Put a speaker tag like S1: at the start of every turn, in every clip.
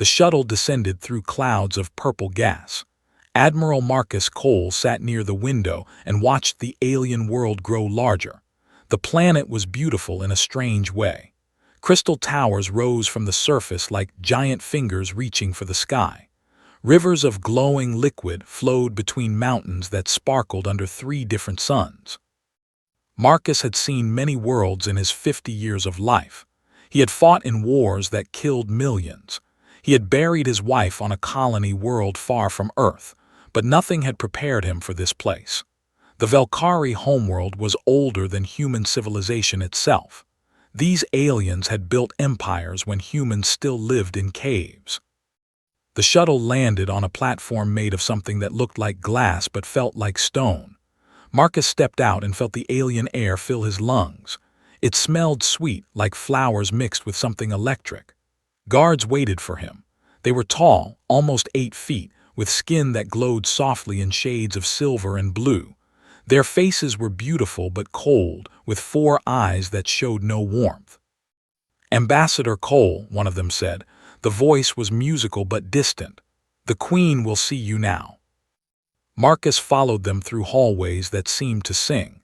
S1: The shuttle descended through clouds of purple gas. Admiral Marcus Cole sat near the window and watched the alien world grow larger. The planet was beautiful in a strange way. Crystal towers rose from the surface like giant fingers reaching for the sky. Rivers of glowing liquid flowed between mountains that sparkled under 3 different suns. Marcus had seen many worlds in his 50 years of life. He had fought in wars that killed millions. He had buried his wife on a colony world far from Earth, but nothing had prepared him for this place. The Velkari homeworld was older than human civilization itself. These aliens had built empires when humans still lived in caves. The shuttle landed on a platform made of something that looked like glass but felt like stone. Marcus stepped out and felt the alien air fill his lungs. It smelled sweet, like flowers mixed with something electric. Guards waited for him. They were tall, almost 8 feet, with skin that glowed softly in shades of silver and blue. Their faces were beautiful but cold, with 4 eyes that showed no warmth. "Ambassador Cole," one of them said. The voice was musical but distant. "The Queen will see you now." Marcus followed them through hallways that seemed to sing.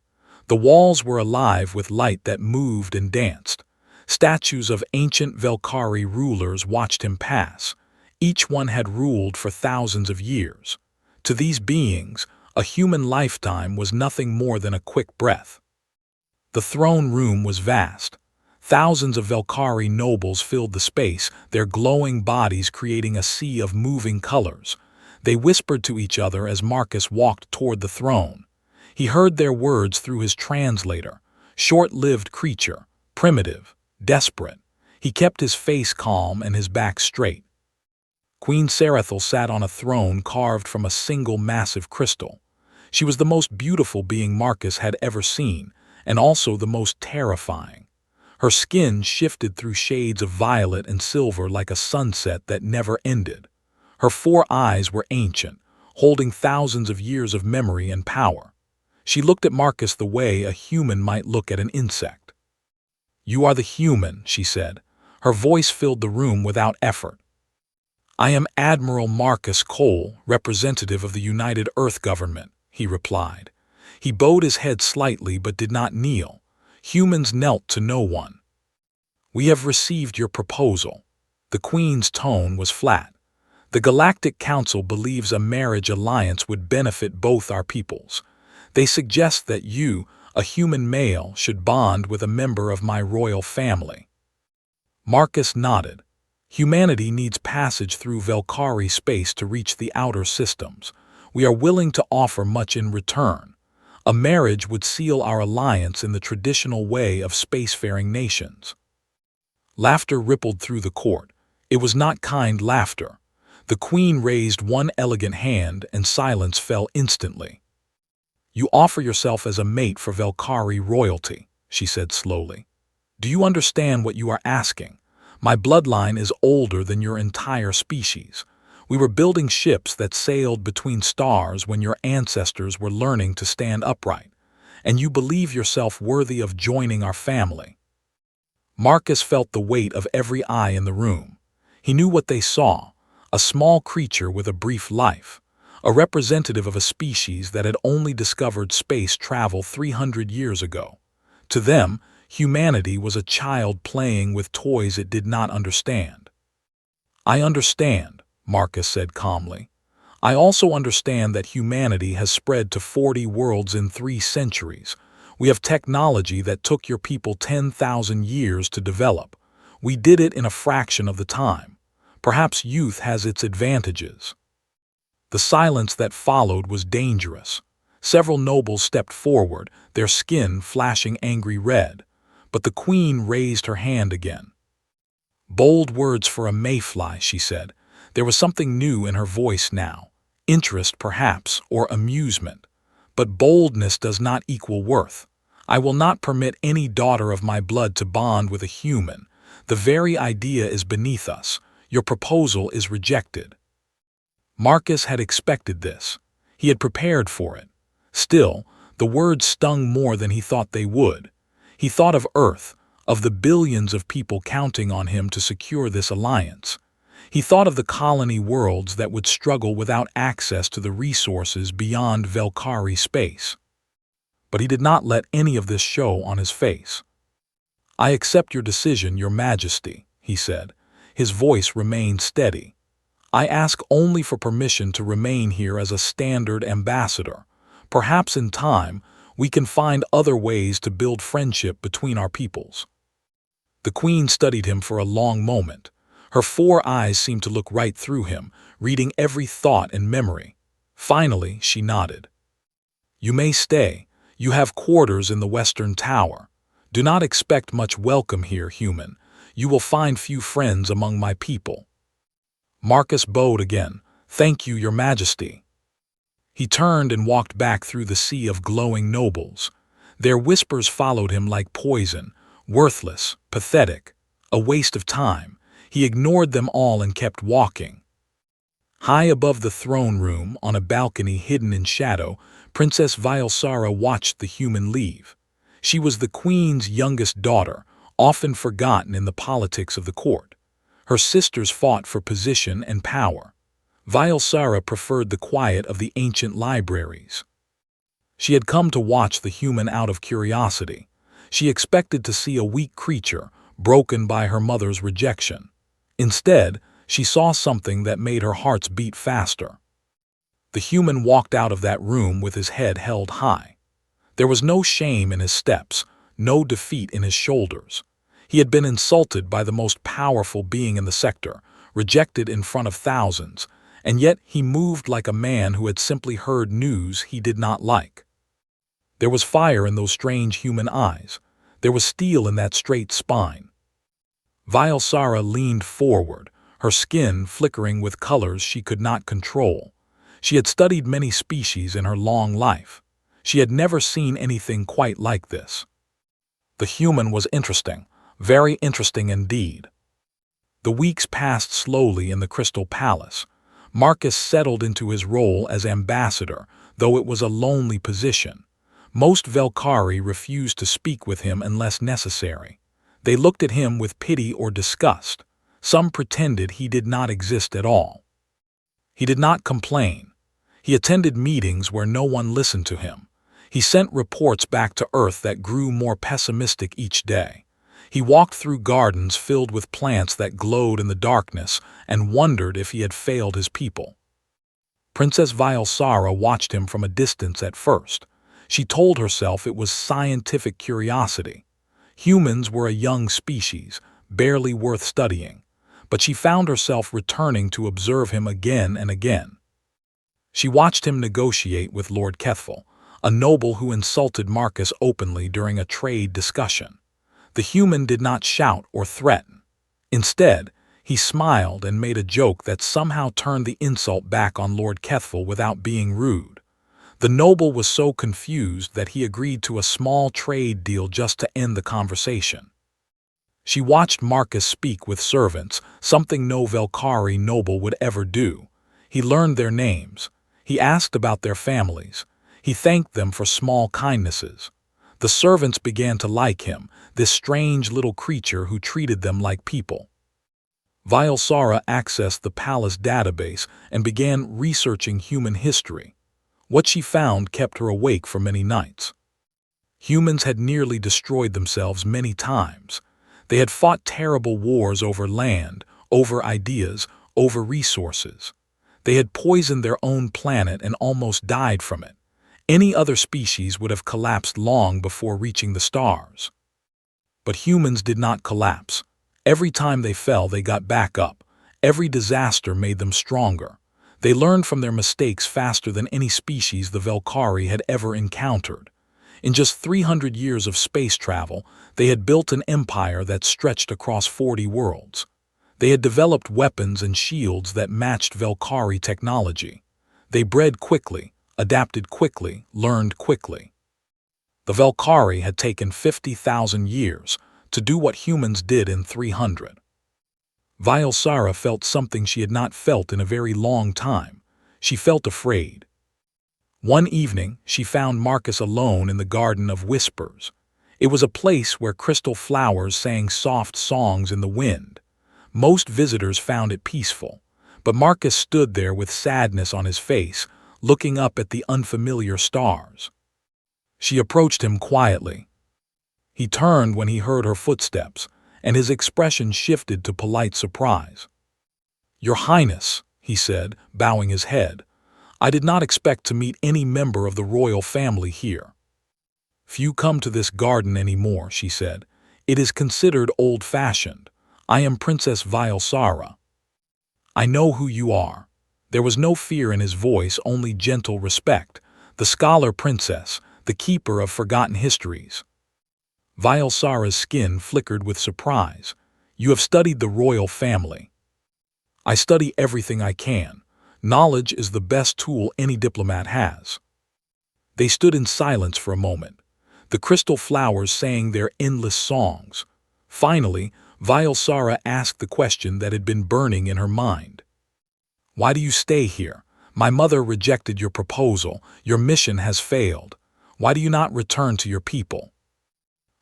S1: The walls were alive with light that moved and danced. Statues of ancient Velkari rulers watched him pass. Each one had ruled for thousands of years. To these beings, a human lifetime was nothing more than a quick breath. The throne room was vast. Thousands of Velkari nobles filled the space, their glowing bodies creating a sea of moving colors. They whispered to each other as Marcus walked toward the throne. He heard their words through his translator. Short-lived creature, primitive, desperate. He kept his face calm and his back straight. Queen Serathil sat on a throne carved from a single massive crystal. She was the most beautiful being Marcus had ever seen, and also the most terrifying. Her skin shifted through shades of violet and silver like a sunset that never ended. Her 4 eyes were ancient, holding thousands of years of memory and power. She looked at Marcus the way a human might look at an insect. "You are the human," she said. Her voice filled the room without effort. "I am Admiral Marcus Cole, representative of the United Earth Government," he replied. He bowed his head slightly but did not kneel. Humans knelt to no one. "We have received your proposal." The Queen's tone was flat. "The Galactic Council believes a marriage alliance would benefit both our peoples. They suggest that you, a human male, should bond with a member of my royal family." Marcus nodded. "Humanity needs passage through Velkari space to reach the outer systems. We are willing to offer much in return. A marriage would seal our alliance in the traditional way of spacefaring nations." Laughter rippled through the court. It was not kind laughter. The Queen raised one elegant hand and silence fell instantly. "You offer yourself as a mate for Velkari royalty," she said slowly. "Do you understand what you are asking? My bloodline is older than your entire species. We were building ships that sailed between stars when your ancestors were learning to stand upright, and you believe yourself worthy of joining our family." Marcus felt the weight of every eye in the room. He knew what they saw, a small creature with a brief life, a representative of a species that had only discovered space travel 300 years ago. To them, humanity was a child playing with toys it did not understand. "I understand," Marcus said calmly. "I also understand that humanity has spread to 40 worlds in 3 centuries. We have technology that took your people 10,000 years to develop. We did it in a fraction of the time. Perhaps youth has its advantages." The silence that followed was dangerous. Several nobles stepped forward, their skin flashing angry red. But the Queen raised her hand again. "Bold words for a mayfly," she said. There was something new in her voice now. Interest, perhaps, or amusement. But boldness does not equal worth. I will not permit any daughter of my blood to bond with a human. The very idea is beneath us. Your proposal is rejected." Marcus had expected this. He had prepared for it. Still, the words stung more than he thought they would. He thought of Earth, of the billions of people counting on him to secure this alliance. He thought of the colony worlds that would struggle without access to the resources beyond Velkari space. But he did not let any of this show on his face. "I accept your decision, Your Majesty," he said. His voice remained steady. "I ask only for permission to remain here as a standard ambassador. Perhaps in time, we can find other ways to build friendship between our peoples." The queen studied him for a long moment. Her 4 eyes seemed to look right through him, reading every thought and memory. Finally, she nodded. "You may stay. You have quarters in the Western Tower. Do not expect much welcome here, human. You will find few friends among my people." Marcus bowed again. "Thank you, Your Majesty." He turned and walked back through the sea of glowing nobles. Their whispers followed him like poison, worthless, pathetic, a waste of time. He ignored them all and kept walking. High above the throne room, on a balcony hidden in shadow, Princess Vialsara watched the human leave. She was the queen's youngest daughter, often forgotten in the politics of the court. Her sisters fought for position and power. Vialsara preferred the quiet of the ancient libraries. She had come to watch the human out of curiosity. She expected to see a weak creature, broken by her mother's rejection. Instead, she saw something that made her hearts beat faster. The human walked out of that room with his head held high. There was no shame in his steps, no defeat in his shoulders. He had been insulted by the most powerful being in the sector, rejected in front of thousands, and yet he moved like a man who had simply heard news he did not like. There was fire in those strange human eyes. There was steel in that straight spine. Vialsara leaned forward, her skin flickering with colors she could not control. She had studied many species in her long life. She had never seen anything quite like this. The human was interesting, very interesting indeed. The weeks passed slowly in the Crystal Palace. Marcus settled into his role as ambassador, though it was a lonely position. Most Velkari refused to speak with him unless necessary. They looked at him with pity or disgust. Some pretended he did not exist at all. He did not complain. He attended meetings where no one listened to him. He sent reports back to Earth that grew more pessimistic each day. He walked through gardens filled with plants that glowed in the darkness and wondered if he had failed his people. Princess Vialsara watched him from a distance at first. She told herself it was scientific curiosity. Humans were a young species, barely worth studying, but she found herself returning to observe him again and again. She watched him negotiate with Lord Kethful, a noble who insulted Marcus openly during a trade discussion. The human did not shout or threaten. Instead, he smiled and made a joke that somehow turned the insult back on Lord Kethful without being rude. The noble was so confused that he agreed to a small trade deal just to end the conversation. She watched Marcus speak with servants, something no Velkari noble would ever do. He learned their names. He asked about their families. He thanked them for small kindnesses. The servants began to like him, this strange little creature who treated them like people. Vialsara accessed the palace database and began researching human history. What she found kept her awake for many nights. Humans had nearly destroyed themselves many times. They had fought terrible wars over land, over ideas, over resources. They had poisoned their own planet and almost died from it. Any other species would have collapsed long before reaching the stars. But humans did not collapse. Every time they fell, they got back up. Every disaster made them stronger. They learned from their mistakes faster than any species the Velkari had ever encountered. In just 300 years of space travel, they had built an empire that stretched across 40 worlds. They had developed weapons and shields that matched Velkari technology. They bred quickly, adapted quickly, learned quickly. The Velkari had taken 50,000 years to do what humans did in 300. Vialsara felt something she had not felt in a very long time. She felt afraid. One evening, she found Marcus alone in the Garden of Whispers. It was a place where crystal flowers sang soft songs in the wind. Most visitors found it peaceful, but Marcus stood there with sadness on his face, looking up at the unfamiliar stars. She approached him quietly. He turned when he heard her footsteps, and his expression shifted to polite surprise. "Your Highness," he said, bowing his head, "I did not expect to meet any member of the royal family here." "Few come to this garden anymore," she said. "It is considered old-fashioned. I am Princess Vialsara." "I know who you are." There was no fear in his voice, only gentle respect. "The scholar princess, the keeper of forgotten histories." Vialsara's skin flickered with surprise. "You have studied the royal family." "I study everything I can. Knowledge is the best tool any diplomat has." They stood in silence for a moment. The crystal flowers sang their endless songs. Finally, Vialsara asked the question that had been burning in her mind. "Why do you stay here? My mother rejected your proposal. Your mission has failed. Why do you not return to your people?"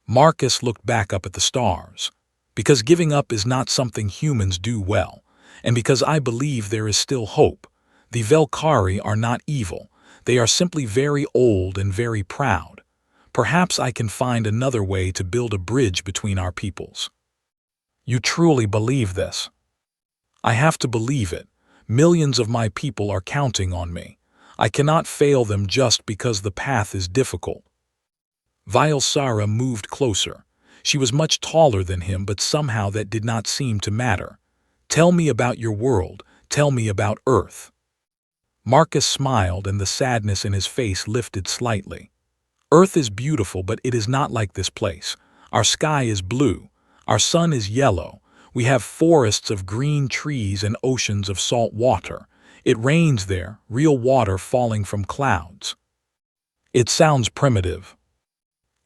S1: Marcus looked back up at the stars. "Because giving up is not something humans do well, and because I believe there is still hope. The Velkari are not evil. They are simply very old and very proud. Perhaps I can find another way to build a bridge between our peoples." "You truly believe this?" "I have to believe it. Millions of my people are counting on me. I cannot fail them just because the path is difficult." Vialsara moved closer. She was much taller than him, but somehow that did not seem to matter. "Tell me about your world. Tell me about Earth." Marcus smiled, and the sadness in his face lifted slightly. "Earth is beautiful, but it is not like this place. Our sky is blue. Our sun is yellow. We have forests of green trees and oceans of salt water. It rains there, real water falling from clouds." "It sounds primitive."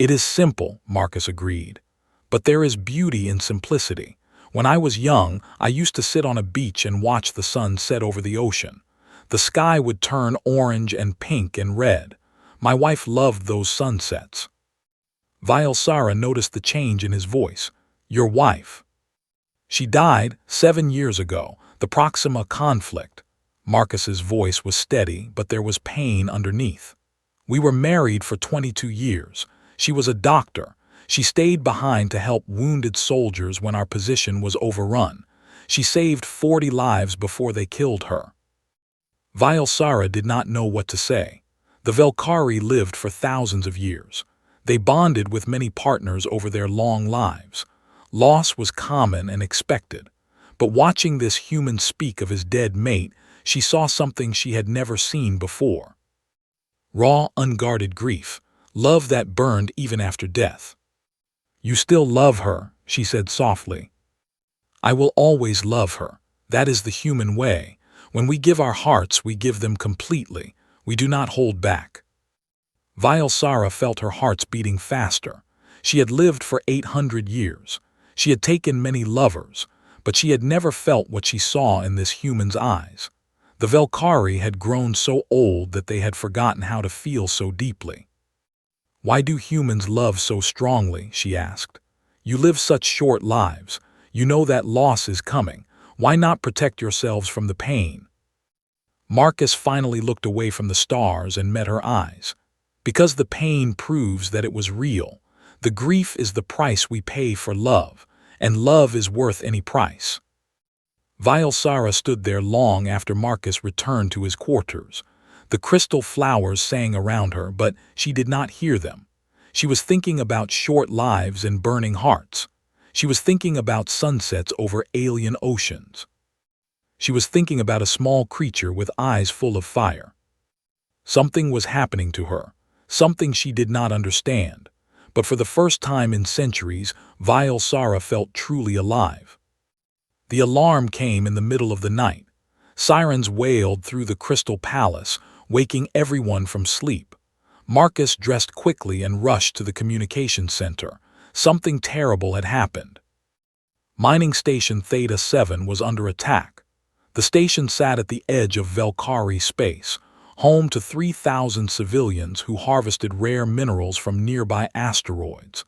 S1: "It is simple," Marcus agreed. "But there is beauty in simplicity. When I was young, I used to sit on a beach and watch the sun set over the ocean. The sky would turn orange and pink and red. My wife loved those sunsets." Vialsara noticed the change in his voice. "Your wife?" "She died 7 years ago, the Proxima conflict." Marcus's voice was steady, but there was pain underneath. "We were married for 22 years. She was a doctor. She stayed behind to help wounded soldiers when our position was overrun. She saved 40 lives before they killed her." Vialsara did not know what to say. The Velkari lived for thousands of years. They bonded with many partners over their long lives. Loss was common and expected. But watching this human speak of his dead mate, she saw something she had never seen before. Raw, unguarded grief. Love that burned even after death. "You still love her," she said softly. "I will always love her. That is the human way. When we give our hearts, we give them completely. We do not hold back." Vialsara felt her heart's beating faster. She had lived for 800 years. She had taken many lovers, but she had never felt what she saw in this human's eyes. The Velkari had grown so old that they had forgotten how to feel so deeply. "Why do humans love so strongly?" she asked. "You live such short lives. You know that loss is coming. Why not protect yourselves from the pain?" Marcus finally looked away from the stars and met her eyes. "Because the pain proves that it was real. The grief is the price we pay for love, and love is worth any price." Vialsara stood there long after Marcus returned to his quarters. The crystal flowers sang around her, but she did not hear them. She was thinking about short lives and burning hearts. She was thinking about sunsets over alien oceans. She was thinking about a small creature with eyes full of fire. Something was happening to her, something she did not understand. But for the first time in centuries, Vialsara felt truly alive. The alarm came in the middle of the night. Sirens wailed through the crystal palace, waking everyone from sleep. Marcus dressed quickly and rushed to the communications center. Something terrible had happened. Mining Station Theta 7 was under attack. The station sat at the edge of Velkari space, home to 3,000 civilians who harvested rare minerals from nearby asteroids.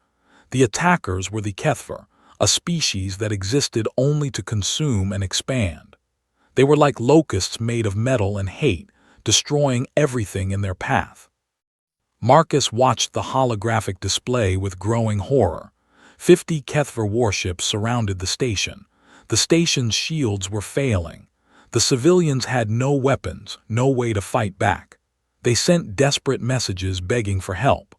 S1: The attackers were the Kethver, a species that existed only to consume and expand. They were like locusts made of metal and hate, destroying everything in their path. Marcus watched the holographic display with growing horror. 50 HFY warships surrounded the station. The station's shields were failing. The civilians had no weapons, no way to fight back. They sent desperate messages begging for help.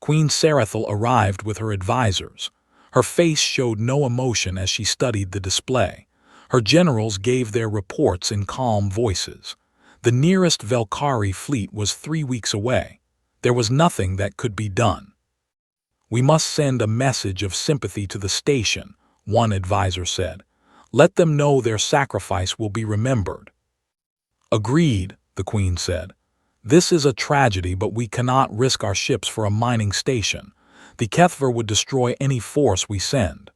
S1: Queen Sarathel arrived with her advisors. Her face showed no emotion as she studied the display. Her generals gave their reports in calm voices. The nearest Velkari fleet was 3 weeks away. There was nothing that could be done. "We must send a message of sympathy to the station," one advisor said. "Let them know their sacrifice will be remembered." "Agreed," the Queen said. "This is a tragedy, but we cannot risk our ships for a mining station. The HFY would destroy any force we send."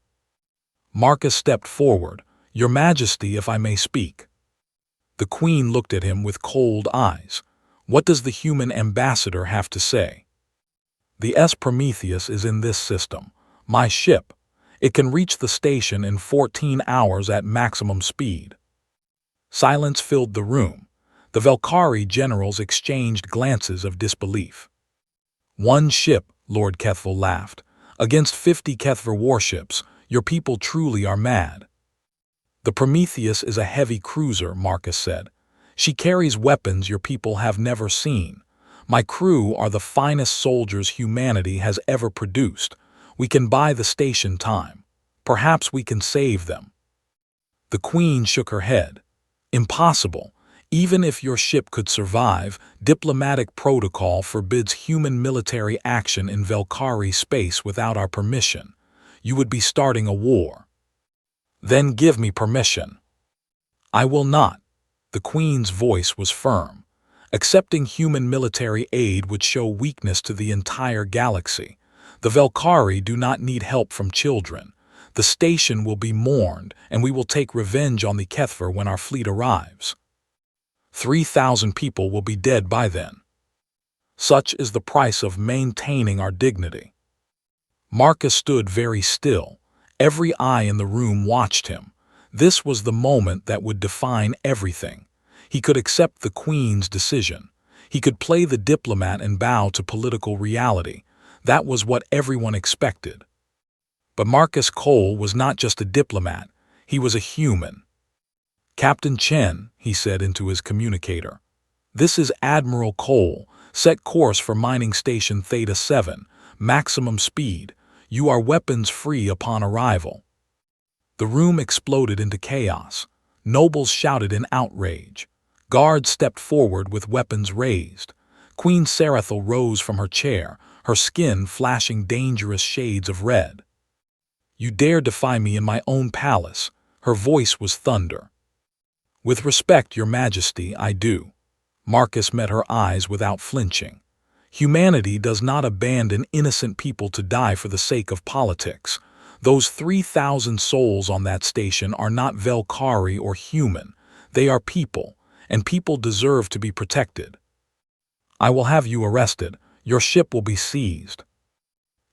S1: Marcus stepped forward. "Your Majesty, if I may speak." The Queen looked at him with cold eyes. "What does the human ambassador have to say?" "The Prometheus is in this system. My ship. It can reach the station in 14 hours at maximum speed." Silence filled the room. The Velkari generals exchanged glances of disbelief. "One ship," Lord Kethel laughed. "Against 50 HFY warships, your people truly are mad." "The Prometheus is a heavy cruiser," Marcus said. "She carries weapons your people have never seen. My crew are the finest soldiers humanity has ever produced. We can buy the station time. Perhaps we can save them." The Queen shook her head. "Impossible. Even if your ship could survive, diplomatic protocol forbids human military action in Velkari space without our permission. You would be starting a war." "Then give me permission." "I will not." The Queen's voice was firm. "Accepting human military aid would show weakness to the entire galaxy. The Velkari do not need help from children. The station will be mourned, and we will take revenge on the HFY when our fleet arrives. 3,000 people will be dead by then. Such is the price of maintaining our dignity." Marcus stood very still. Every eye in the room watched him. This was the moment that would define everything. He could accept the Queen's decision. He could play the diplomat and bow to political reality. That was what everyone expected. But Marcus Cole was not just a diplomat. He was a human. "Captain Chen," he said into his communicator. "This is Admiral Cole. Set course for mining station Theta 7. Maximum speed. You are weapons free upon arrival." The room exploded into chaos. Nobles shouted in outrage. Guards stepped forward with weapons raised. Queen Sarathel rose from her chair, her skin flashing dangerous shades of red. "You dare defy me in my own palace." Her voice was thunder. "With respect, your Majesty, I do." Marcus met her eyes without flinching. "Humanity does not abandon innocent people to die for the sake of politics. Those 3,000 souls on that station are not Velkari or human. They are people, and people deserve to be protected. I will have you arrested. Your ship will be seized."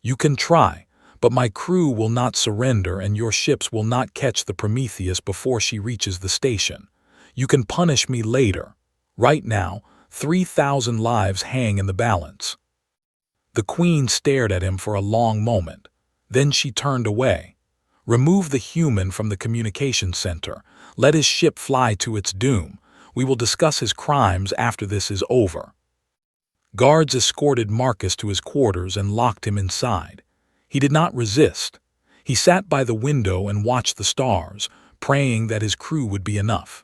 S1: "You can try, but my crew will not surrender and your ships will not catch the Prometheus before she reaches the station. You can punish me later. Right now, 3,000 lives hang in the balance." The Queen stared at him for a long moment. Then she turned away. "Remove the human from the communication center. Let his ship fly to its doom. We will discuss his crimes after this is over." Guards escorted Marcus to his quarters and locked him inside. He did not resist. He sat by the window and watched the stars, praying that his crew would be enough.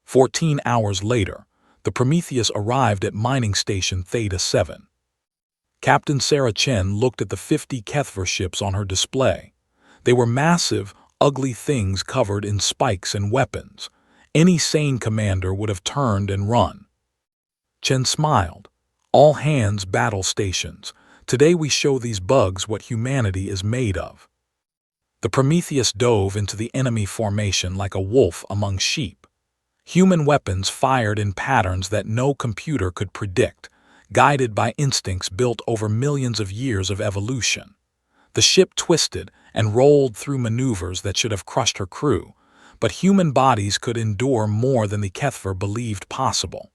S1: 14 hours later, the Prometheus arrived at mining station Theta 7. Captain Sarah Chen looked at the 50 HFY ships on her display. They were massive, ugly things covered in spikes and weapons. Any sane commander would have turned and run. Chen smiled. "All hands battle stations. Today we show these bugs what humanity is made of." The Prometheus dove into the enemy formation like a wolf among sheep. Human weapons fired in patterns that no computer could predict, guided by instincts built over millions of years of evolution. The ship twisted, and rolled through maneuvers that should have crushed her crew, but human bodies could endure more than the Kethver believed possible.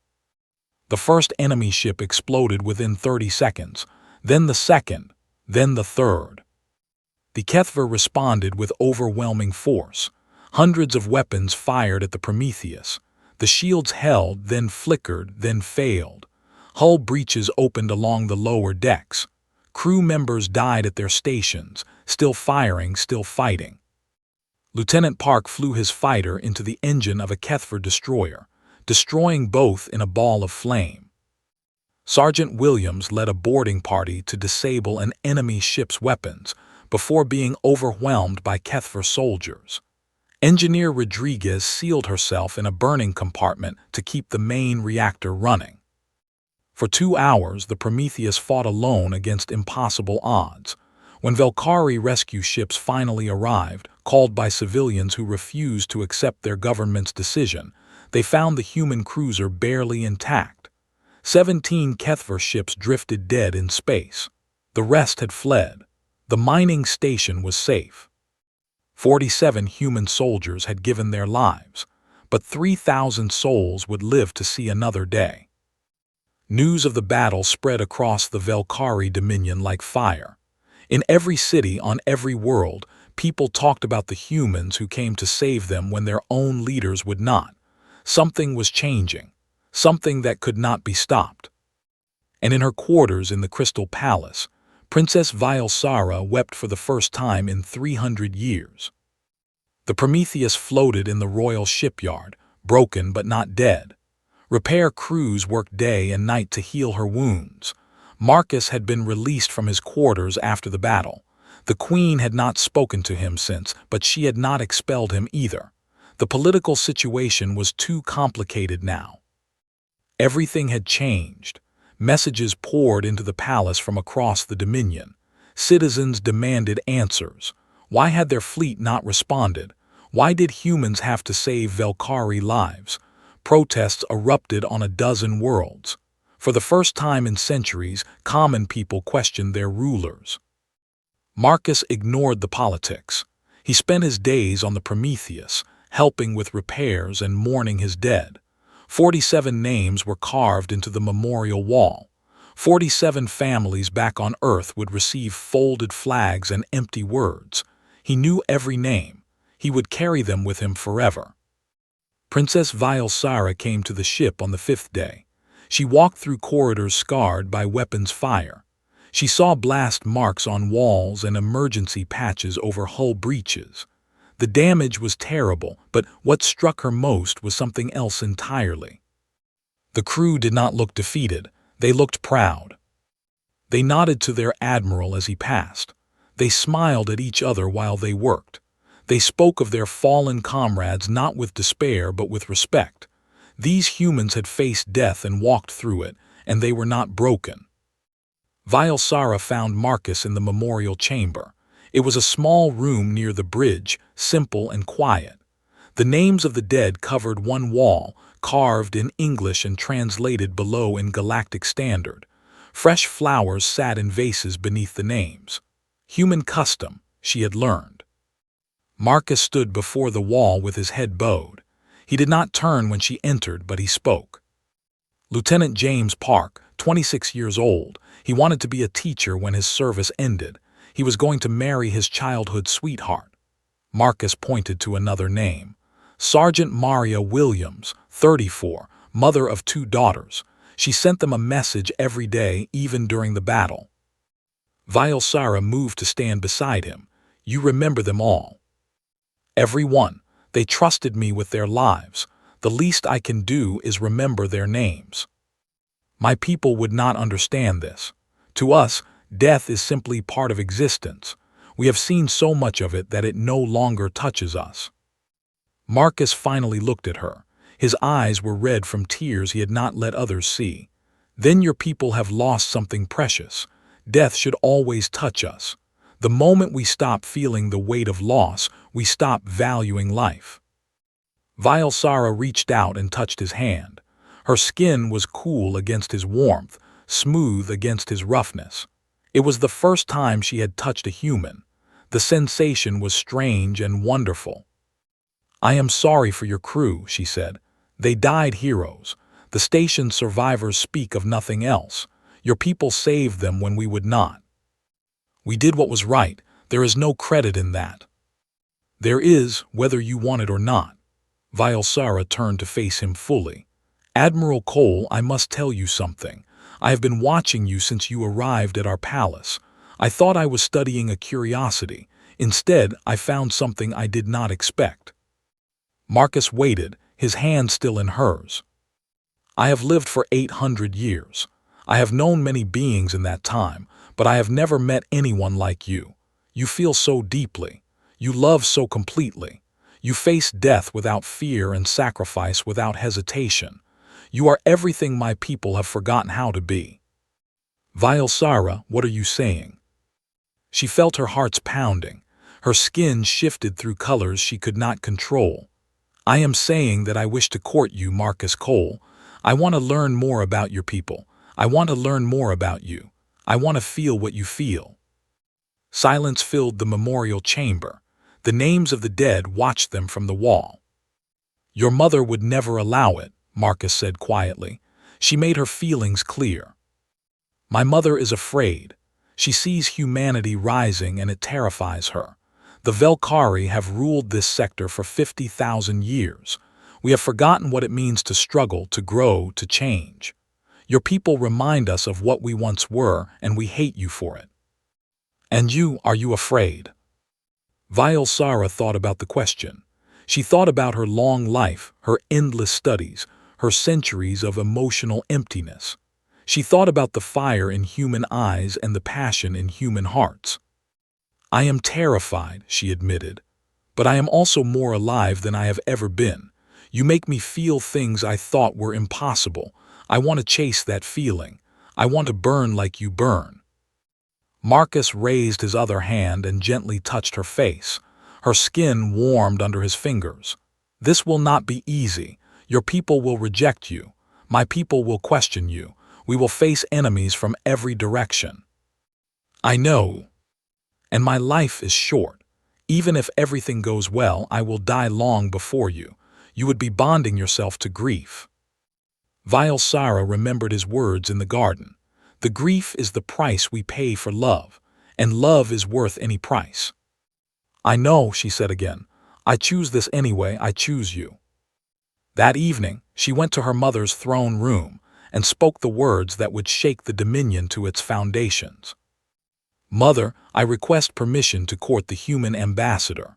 S1: The first enemy ship exploded within 30 seconds, then the second, then the third. The Kethver responded with overwhelming force. Hundreds of weapons fired at the Prometheus. The shields held, then flickered, then failed. Hull breaches opened along the lower decks. Crew members died at their stations, still firing, still fighting. Lieutenant Park flew his fighter into the engine of a Kethver destroyer, destroying both in a ball of flame. Sergeant Williams led a boarding party to disable an enemy ship's weapons before being overwhelmed by Kethver soldiers. Engineer Rodriguez sealed herself in a burning compartment to keep the main reactor running. For 2 hours, the Prometheus fought alone against impossible odds. When Velkari rescue ships finally arrived, called by civilians who refused to accept their government's decision, they found the human cruiser barely intact. 17 Kethver ships drifted dead in space. The rest had fled. The mining station was safe. 47 human soldiers had given their lives, but 3,000 souls would live to see another day. News of the battle spread across the Velkari dominion like fire. In every city on every world, people talked about the humans who came to save them when their own leaders would not. Something was changing, something that could not be stopped. And in her quarters in the Crystal Palace, Princess Vialsara wept for the first time in 300 years. The Prometheus floated in the royal shipyard, broken but not dead. Repair crews worked day and night to heal her wounds. Marcus had been released from his quarters after the battle. The Queen had not spoken to him since, but she had not expelled him either. The political situation was too complicated now. Everything had changed. Messages poured into the palace from across the Dominion. Citizens demanded answers. Why had their fleet not responded? Why did humans have to save Velkari lives? Protests erupted on a dozen worlds. For the first time in centuries, common people questioned their rulers. Marcus ignored the politics. He spent his days on the Prometheus, helping with repairs and mourning his dead. 47 names were carved into the memorial wall. 47 families back on Earth would receive folded flags and empty words. He knew every name. He would carry them with him forever. Princess Vialsara came to the ship on the 5th day. She walked through corridors scarred by weapons fire. She saw blast marks on walls and emergency patches over hull breaches. The damage was terrible, but what struck her most was something else entirely. The crew did not look defeated. They looked proud. They nodded to their admiral as he passed. They smiled at each other while they worked. They spoke of their fallen comrades not with despair but with respect. These humans had faced death and walked through it, and they were not broken. Vialsara found Marcus in the memorial chamber. It was a small room near the bridge, simple and quiet. The names of the dead covered one wall, carved in English and translated below in Galactic Standard. Fresh flowers sat in vases beneath the names. Human custom, she had learned. Marcus stood before the wall with his head bowed. He did not turn when she entered, but he spoke. Lieutenant James Park, 26 years old, he wanted to be a teacher when his service ended. He was going to marry his childhood sweetheart. Marcus pointed to another name. Sergeant Maria Williams, 34, mother of 2 daughters. She sent them a message every day, even during the battle. Vialsara moved to stand beside him. You remember them all. Every one. They trusted me with their lives. The least I can do is remember their names. My people would not understand this. To us, death is simply part of existence. We have seen so much of it that it no longer touches us. Marcus finally looked at her. His eyes were red from tears he had not let others see. Then your people have lost something precious. Death should always touch us. The moment we stop feeling the weight of loss, we stop valuing life. Vialsara reached out and touched his hand. Her skin was cool against his warmth, smooth against his roughness. It was the first time she had touched a human. The sensation was strange and wonderful. "I am sorry for your crew," she said. "They died heroes. The station's survivors speak of nothing else. Your people saved them when we would not. We did what was right. There is no credit in that." "There is, whether you want it or not." Vialsara turned to face him fully. "Admiral Cole, I must tell you something. I have been watching you since you arrived at our palace. I thought I was studying a curiosity. Instead, I found something I did not expect." Marcus waited, his hand still in hers. "I have lived for 800 years. I have known many beings in that time, but I have never met anyone like you. You feel so deeply. You love so completely. You face death without fear and sacrifice without hesitation. You are everything my people have forgotten how to be." "Vialsara, what are you saying?" She felt her heart's pounding. Her skin shifted through colors she could not control. "I am saying that I wish to court you, Marcus Cole. I want to learn more about your people. I want to learn more about you. I want to feel what you feel." Silence filled the memorial chamber. The names of the dead watched them from the wall. "Your mother would never allow it," Marcus said quietly. "She made her feelings clear. My mother is afraid. She sees humanity rising and it terrifies her. The Velkari have ruled this sector for 50,000 years. We have forgotten what it means to struggle, to grow, to change. Your people remind us of what we once were, and we hate you for it." "And you, are you afraid?" Vialsara thought about the question. She thought about her long life, her endless studies, her centuries of emotional emptiness. She thought about the fire in human eyes and the passion in human hearts. "I am terrified," she admitted, "but I am also more alive than I have ever been. You make me feel things I thought were impossible. I want to chase that feeling. I want to burn like you burn." Marcus raised his other hand and gently touched her face. Her skin warmed under his fingers. "This will not be easy. Your people will reject you. My people will question you. We will face enemies from every direction." "I know. And my life is short. Even if everything goes well, I will die long before you. You would be bonding yourself to grief." Vialsara remembered his words in the garden. "The grief is the price we pay for love, and love is worth any price." "I know," she said again. "I choose this anyway. I choose you." That evening, she went to her mother's throne room and spoke the words that would shake the Dominion to its foundations. "Mother, I request permission to court the human ambassador."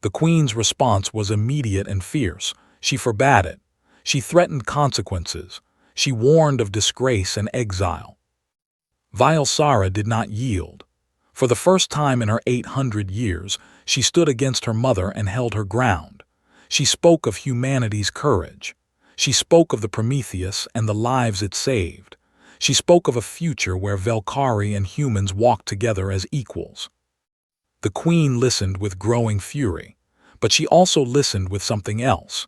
S1: The Queen's response was immediate and fierce. She forbade it. She threatened consequences. She warned of disgrace and exile. Vialsara did not yield. For the first time in her 800 years, she stood against her mother and held her ground. She spoke of humanity's courage. She spoke of the Prometheus and the lives it saved. She spoke of a future where Velkari and humans walked together as equals. The Queen listened with growing fury, but she also listened with something else.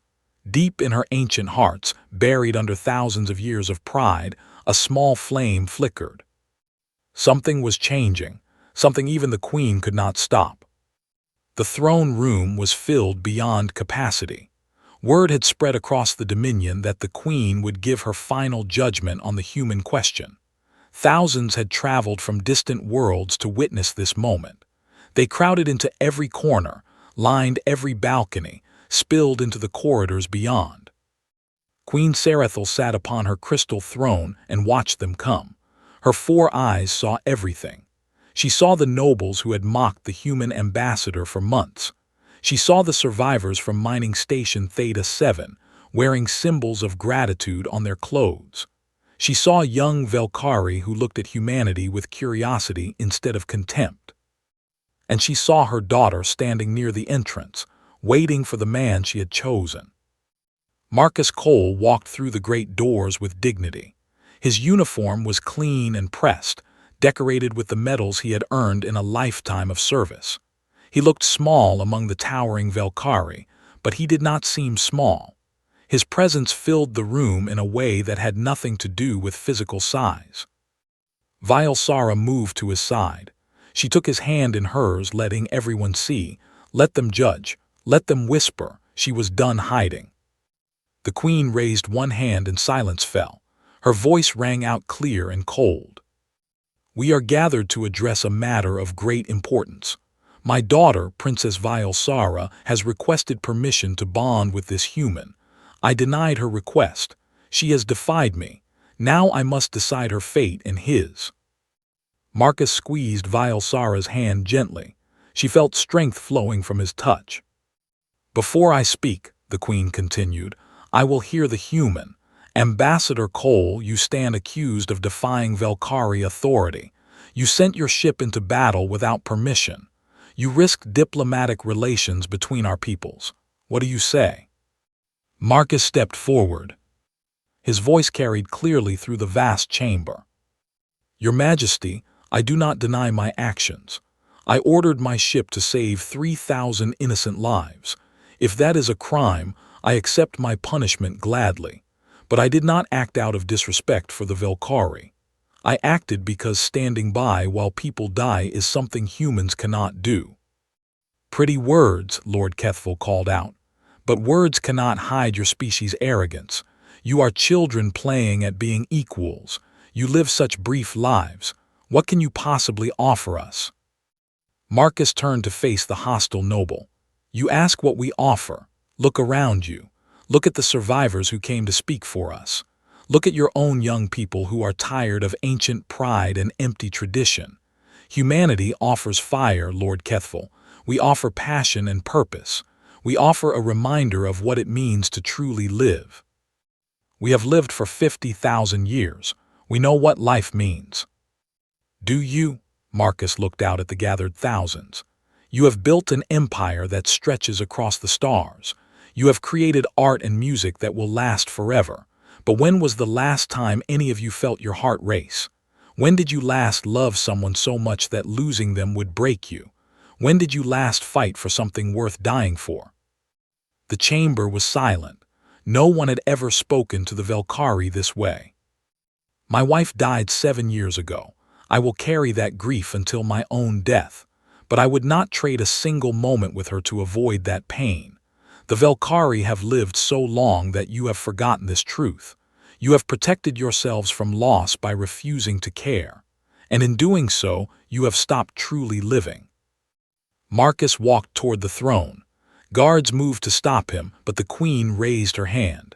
S1: Deep in her ancient hearts, buried under thousands of years of pride, a small flame flickered. Something was changing, something even the Queen could not stop. The throne room was filled beyond capacity. Word had spread across the Dominion that the Queen would give her final judgment on the human question. Thousands had traveled from distant worlds to witness this moment. They crowded into every corner, lined every balcony, spilled into the corridors beyond. Queen Serethil sat upon her crystal throne and watched them come. Her 4 eyes saw everything. She saw the nobles who had mocked the human ambassador for months. She saw the survivors from mining station Theta 7, wearing symbols of gratitude on their clothes. She saw young Velkari who looked at humanity with curiosity instead of contempt. And she saw her daughter standing near the entrance, waiting for the man she had chosen. Marcus Cole walked through the great doors with dignity. His uniform was clean and pressed, decorated with the medals he had earned in a lifetime of service. He looked small among the towering Velkari, but he did not seem small. His presence filled the room in a way that had nothing to do with physical size. Vialsara moved to his side. She took his hand in hers, letting everyone see. Let them judge. Let them whisper. She was done hiding. The queen raised one hand and silence fell. Her voice rang out clear and cold. We are gathered to address a matter of great importance. My daughter, Princess Vialsara, has requested permission to bond with this human. I denied her request. She has defied me. Now I must decide her fate and his. Marcus squeezed Vialsara's hand gently. She felt strength flowing from his touch. Before I speak, the queen continued, I will hear the human. Ambassador Cole, you stand accused of defying Velkari authority. You sent your ship into battle without permission. You risked diplomatic relations between our peoples. What do you say? Marcus stepped forward. His voice carried clearly through the vast chamber. Your Majesty, I do not deny my actions. I ordered my ship to save 3,000 innocent lives. If that is a crime, I accept my punishment gladly. But I did not act out of disrespect for the Velkari. I acted because standing by while people die is something humans cannot do. Pretty words, Lord Kethful called out. But words cannot hide your species' arrogance. You are children playing at being equals. You live such brief lives. What can you possibly offer us? Marcus turned to face the hostile noble. You ask what we offer. Look around you. Look at the survivors who came to speak for us. Look at your own young people who are tired of ancient pride and empty tradition. Humanity offers fire, Lord Kethful. We offer passion and purpose. We offer a reminder of what it means to truly live. We have lived for 50,000 years. We know what life means. Do you? Marcus looked out at the gathered thousands. You have built an empire that stretches across the stars. You have created art and music that will last forever. But when was the last time any of you felt your heart race? When did you last love someone so much that losing them would break you? When did you last fight for something worth dying for? The chamber was silent. No one had ever spoken to the Velkari this way. My wife died 7 years ago. I will carry that grief until my own death. But I would not trade a single moment with her to avoid that pain. The Velkari have lived so long that you have forgotten this truth. You have protected yourselves from loss by refusing to care. And in doing so, you have stopped truly living. Marcus walked toward the throne. Guards moved to stop him, but the queen raised her hand.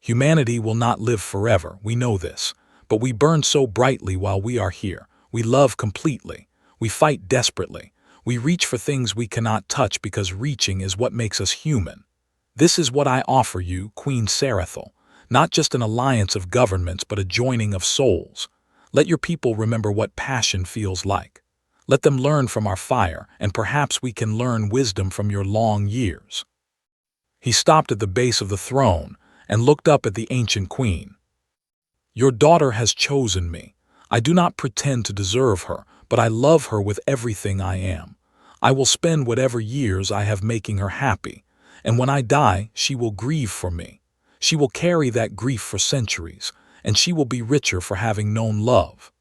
S1: Humanity will not live forever, we know this. But we burn so brightly while we are here. We love completely. We fight desperately. We reach for things we cannot touch because reaching is what makes us human. This is what I offer you, Queen Sarathel, not just an alliance of governments but a joining of souls. Let your people remember what passion feels like. Let them learn from our fire, and perhaps we can learn wisdom from your long years. He stopped at the base of the throne and looked up at the ancient queen. Your daughter has chosen me. I do not pretend to deserve her, but I love her with everything I am. I will spend whatever years I have making her happy, and when I die, she will grieve for me. She will carry that grief for centuries, and she will be richer for having known love.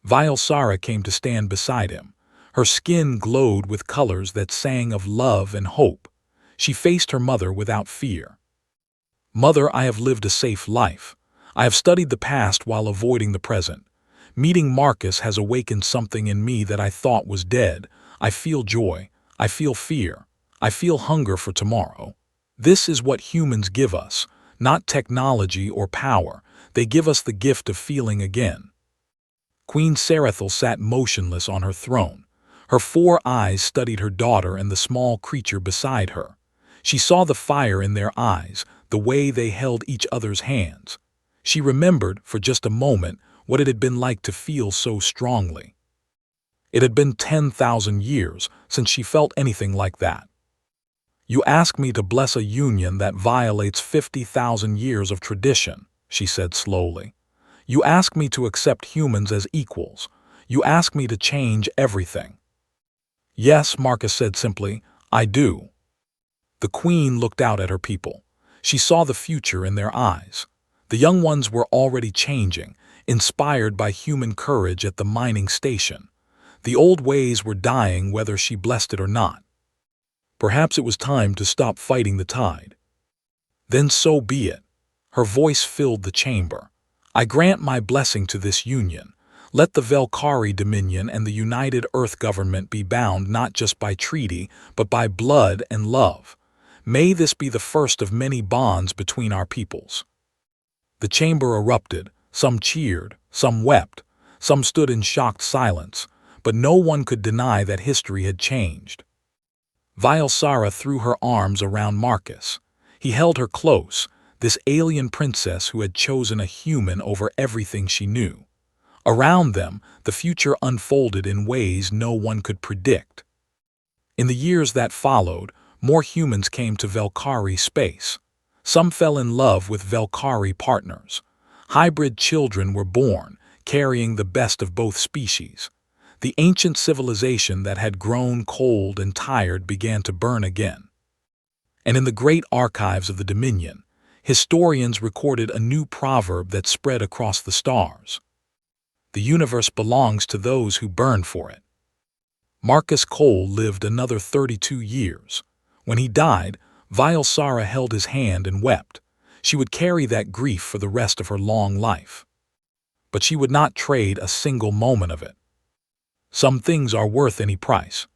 S1: Vialsara came to stand beside him. Her skin glowed with colors that sang of love and hope. She faced her mother without fear. Mother, I have lived a safe life. I have studied the past while avoiding the present. Meeting Marcus has awakened something in me that I thought was dead. I feel joy. I feel fear. I feel hunger for tomorrow. This is what humans give us, not technology or power. They give us the gift of feeling again. Queen Sarathel sat motionless on her throne. Her 4 eyes studied her daughter and the small creature beside her. She saw the fire in their eyes, the way they held each other's hands. She remembered, for just a moment, what it had been like to feel so strongly. It had been 10,000 years since she felt anything like that. You ask me to bless a union that violates 50,000 years of tradition, she said slowly. You ask me to accept humans as equals. You ask me to change everything. Yes, Marcus said simply, I do. The queen looked out at her people. She saw the future in their eyes. The young ones were already changing, inspired by human courage at the mining station. The old ways were dying whether she blessed it or not. Perhaps it was time to stop fighting the tide. Then so be it. Her voice filled the chamber. I grant my blessing to this union. Let the Velkari Dominion and the United Earth Government be bound not just by treaty, but by blood and love. May this be the first of many bonds between our peoples. The chamber erupted. Some cheered, some wept, some stood in shocked silence, but no one could deny that history had changed. Vialsara threw her arms around Marcus. He held her close, this alien princess who had chosen a human over everything she knew. Around them, the future unfolded in ways no one could predict. In the years that followed, more humans came to Velkari space. Some fell in love with Velkari partners. Hybrid children were born, carrying the best of both species. The ancient civilization that had grown cold and tired began to burn again. And in the great archives of the Dominion, historians recorded a new proverb that spread across the stars. The universe belongs to those who burn for it. Marcus Cole lived another 32 years. When he died, Vialsara held his hand and wept. She would carry that grief for the rest of her long life. But she would not trade a single moment of it. Some things are worth any price.